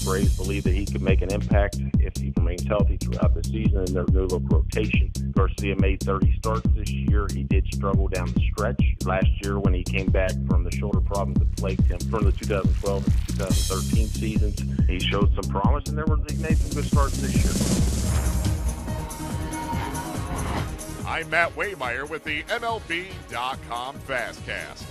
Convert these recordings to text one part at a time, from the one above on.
Braves believe that he could make an impact if he remains healthy throughout the season in their new look rotation. Garcia made 30 starts this year. He did struggle down the stretch. Last year when he came back from the shoulder problems that plagued him from the 2012 and 2013 seasons, he showed some promise, and he made some good starts this year. I'm Matt Waymeyer with the MLB.com FastCast.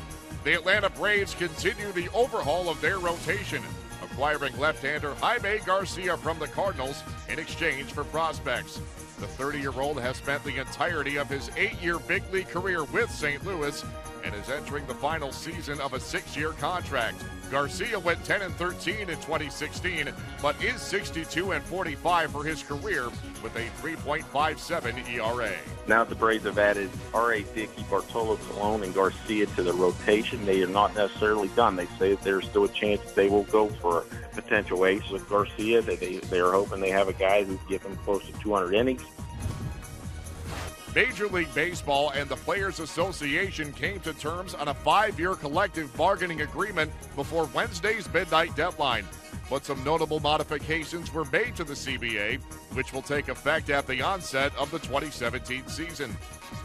The Atlanta Braves continue the overhaul of their rotation, acquiring left-hander Jaime Garcia from the Cardinals in exchange for prospects. The 30-year-old has spent the entirety of his 8-year big league career with St. Louis and is entering the final season of a 6-year contract. Garcia went 10-13 in 2016, but is 62-45 for his career with a 3.57 ERA. Now the Braves have added R.A. Dickey, Bartolo Colon, and Garcia to the rotation. They are not necessarily done. They say that there's still a chance that they will go for a potential ace with Garcia. They are hoping they have a guy who can give them close to 200 innings. Major League Baseball and the Players Association came to terms on a 5-year collective bargaining agreement before Wednesday's midnight deadline. But some notable modifications were made to the CBA, which will take effect at the onset of the 2017 season.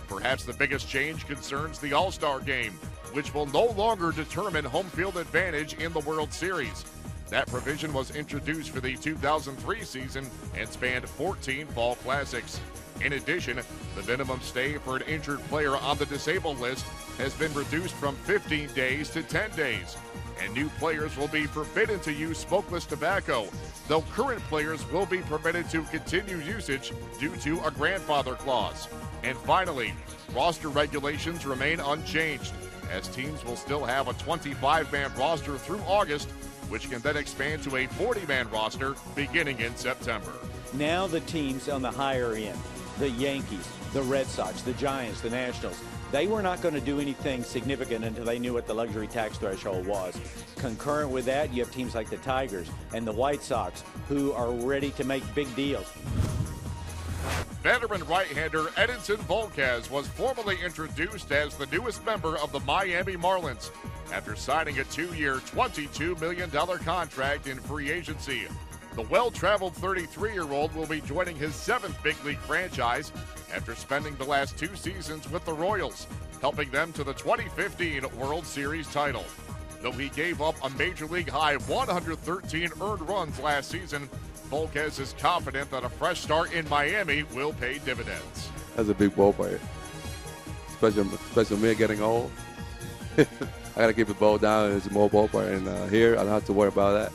Perhaps the biggest change concerns the All-Star Game, which will no longer determine home field advantage in the World Series. That provision was introduced for the 2003 season and spanned 14 fall classics. In addition, the minimum stay for an injured player on the disabled list has been reduced from 15 days to 10 days. And new players will be forbidden to use smokeless tobacco, though current players will be permitted to continue usage due to a grandfather clause. And finally, roster regulations remain unchanged, as teams will still have a 25-man roster through August, which can then expand to a 40-man roster beginning in September. Now the teams on the higher end, the Yankees, the Red Sox, the Giants, the Nationals, they were not going to do anything significant until they knew what the luxury tax threshold was. Concurrent with that, you have teams like the Tigers and the White Sox who are ready to make big deals. Veteran right-hander Edinson Volquez was formally introduced as the newest member of the Miami Marlins after signing a 2-year, $22 million contract in free agency. The well-traveled 33-year-old will be joining his 7th big league franchise after spending the last 2 seasons with the Royals, helping them to the 2015 World Series title. Though he gave up a major league high 113 earned runs last season, Volquez is confident that a fresh start in Miami will pay dividends. That's a big ball player, especially me getting old. I got to keep the ball down as a more ball player, and here I don't have to worry about that.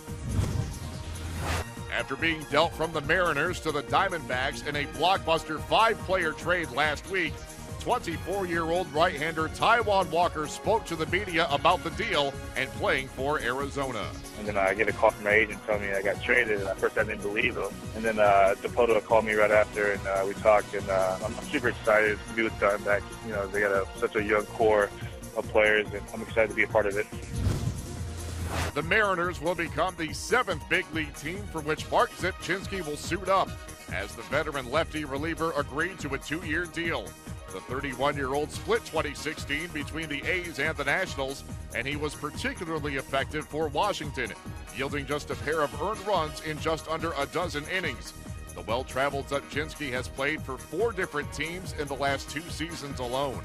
After being dealt from the Mariners to the Diamondbacks in a blockbuster 5-player trade last week, 24-year-old right-hander Taijuan Walker spoke to the media about the deal and playing for Arizona. And then I get a call from my agent telling me I got traded, and at first I didn't believe him. And then Dipoto called me right after, and we talked, and I'm super excited to be with Diamondbacks. You know, they got such a young core of players, and I'm excited to be a part of it. The Mariners will become the 7th big league team for which Mark Zipchinski will suit up, as the veteran lefty reliever agreed to a 2-year deal. The 31-year-old split 2016 between the A's and the Nationals, and he was particularly effective for Washington, yielding just a pair of earned runs in just under a dozen innings. The well-traveled Zipchinski has played for 4 different teams in the last 2 seasons alone.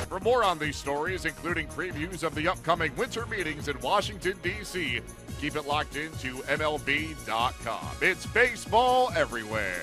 For more on these stories, including previews of the upcoming winter meetings in Washington, D.C., keep it locked into MLB.com. It's baseball everywhere.